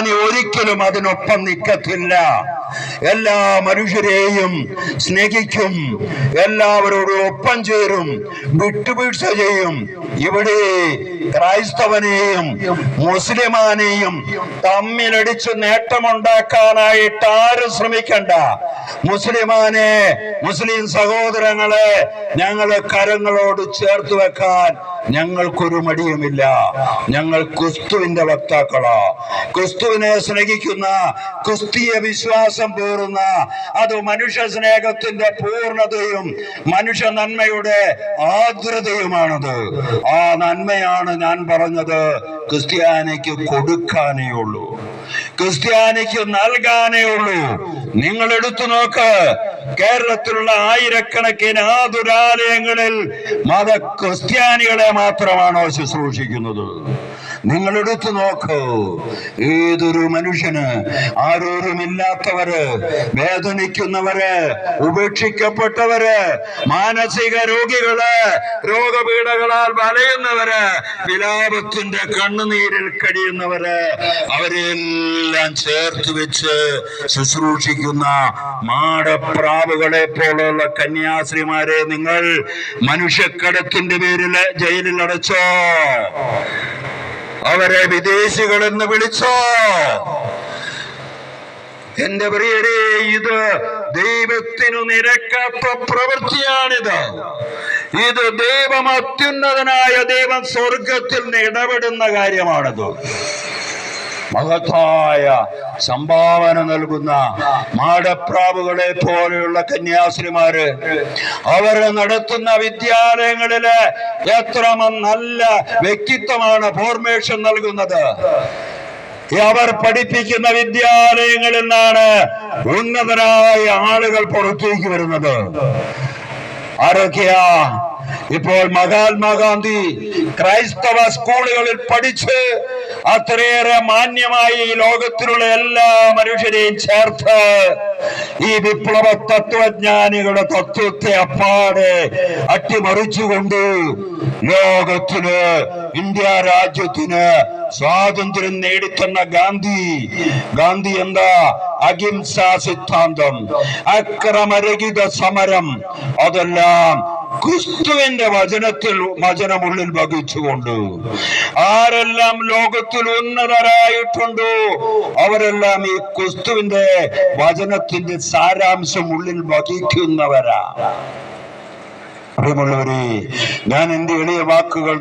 ഒരിക്കലും അതിനൊപ്പം നിൽക്കത്തില്ല. എല്ലാ മനുഷ്യരെയും സ്നേഹിക്കും, എല്ലാവരോടും ഒപ്പം ചേരും, വിട്ടുവീഴ്ച ചെയ്യും. ഇവിടെ ക്രൈസ്തവനെയും മുസ്ലിമാനെയും തമ്മിലടിച്ച് നേട്ടമുണ്ടാക്കാനായിട്ട് ആരും ശ്രമിക്കണ്ട. മുസ്ലിം സഹോദരങ്ങളെ ഞങ്ങള് കരങ്ങളോട് ചേർത്ത് വെക്കാൻ ഞങ്ങൾക്കൊരു മടിയുമില്ല. ഞങ്ങൾ ക്രിസ്തുവിന്റെ വക്താക്കളാ. ക്രിസ്തുവിനെ സ്നേഹിക്കുന്ന, ക്രിസ്തീയ വിശ്വാസം പേറുന്ന, അത് മനുഷ്യ സ്നേഹത്തിന്റെ പൂർണ്ണതയും മനുഷ്യ നന്മയുടെ ആർദ്രതയുമാണത്. ആ നന്മയാണ് ഞാൻ പറഞ്ഞത്. ക്രിസ്ത്യാനിക്ക് കൊടുക്കാനേ ഉള്ളൂ, ക്രിസ്ത്യാനിക്ക് നൽകാനേ ഉള്ളൂ. നിങ്ങൾ എടുത്തു നോക്ക്, കേരളത്തിലുള്ള ആയിരക്കണക്കിന് ആതുരാലയങ്ങളിൽ മത ക്രിസ്ത്യാനികളെ മാത്രമാണോ ശുശ്രൂഷിക്കുന്നത്? നിങ്ങൾ എടുത്തു നോക്കൂ. ഏതൊരു മനുഷ്യന്, ആരോരുമില്ലാത്തവര്, വേദനിക്കുന്നവര്, ഉപേക്ഷിക്കപ്പെട്ടവര്, മാനസിക രോഗികള്, രോഗപീഠകളാൽ വലയുന്നവര്, വിലാപത്തിന്റെ കണ്ണുനീരിൽ കഴിയുന്നവര്, അവരെല്ലാം ചേർത്ത് വെച്ച് ശുശ്രൂഷിക്കുന്ന മാടപ്രാവുകളെ പോലുള്ള കന്യാസ്ത്രീമാരെ നിങ്ങൾ മനുഷ്യക്കടത്തിന്റെ പേരിൽ ജയിലിൽ അടച്ചോ? അവരെ വിദേശികളെന്ന് വിളിച്ചോ? എന്റെ പ്രിയരെ, ഇത് ദൈവത്തിനു നിരക്കാത്ത പ്രവൃത്തിയാണിത്. ഇത് ദൈവം, അത്യുന്നതനായ ദൈവം സ്വർഗത്തിൽ നിന്ന് ഇടപെടുന്ന കാര്യമാണിത്. മഹത്തായ സംഭാവന നൽകുന്ന മാടപ്രാവുകളെ പോലെയുള്ള കന്യാസ്ത്രീമാര്, അവര് നടത്തുന്ന വിദ്യാലയങ്ങളില് എത്ര നല്ല വ്യക്തിത്വമാണ് ഫോർമേഷൻ നൽകുന്നത്. അവർ പഠിപ്പിക്കുന്ന വിദ്യാലയങ്ങളിൽ നിന്നാണ് ഉന്നതരായ ആളുകൾ പുറത്തേക്ക് വരുന്നത്. ആരൊക്കെയാ? ഇപ്പോൾ മഹാത്മാഗാന്ധി ക്രൈസ്തവ സ്കൂളുകളിൽ പഠിച്ച് അത്രയേറെ മാന്യമായി ഈ ലോകത്തിലുള്ള എല്ലാ മനുഷ്യരെയും ചേർത്ത് ഈ വിപ്ലവ തത്വജ്ഞാനികളുടെ തത്വത്തെ അപ്പാടെ അട്ടിമറിച്ചുകൊണ്ട് ലോകത്തിന്, ഇന്ത്യ രാജ്യത്തിന് സ്വാതന്ത്ര്യം നേടിത്തന്ന ഗാന്ധി എന്താ? അഹിംസാ സിദ്ധാന്തം, അക്രമരഹിത സമരം, അതെല്ലാം ക്രിസ്തുവിന്റെ വചനമുള്ളിൽ വഹിച്ചുകൊണ്ട് ആരെല്ലാം ലോകത്തിൽ ഉന്നതരായിട്ടുണ്ടോ അവരെല്ലാം ഈ ക്രിസ്തുവിന്റെ വചനത്തിന്റെ സാരാംശം ഉള്ളിൽ വഹിക്കുന്നവരാ. പ്രിയമുള്ളവരെ, ഞാൻ എന്റെ എളിയ വാക്കുകൾ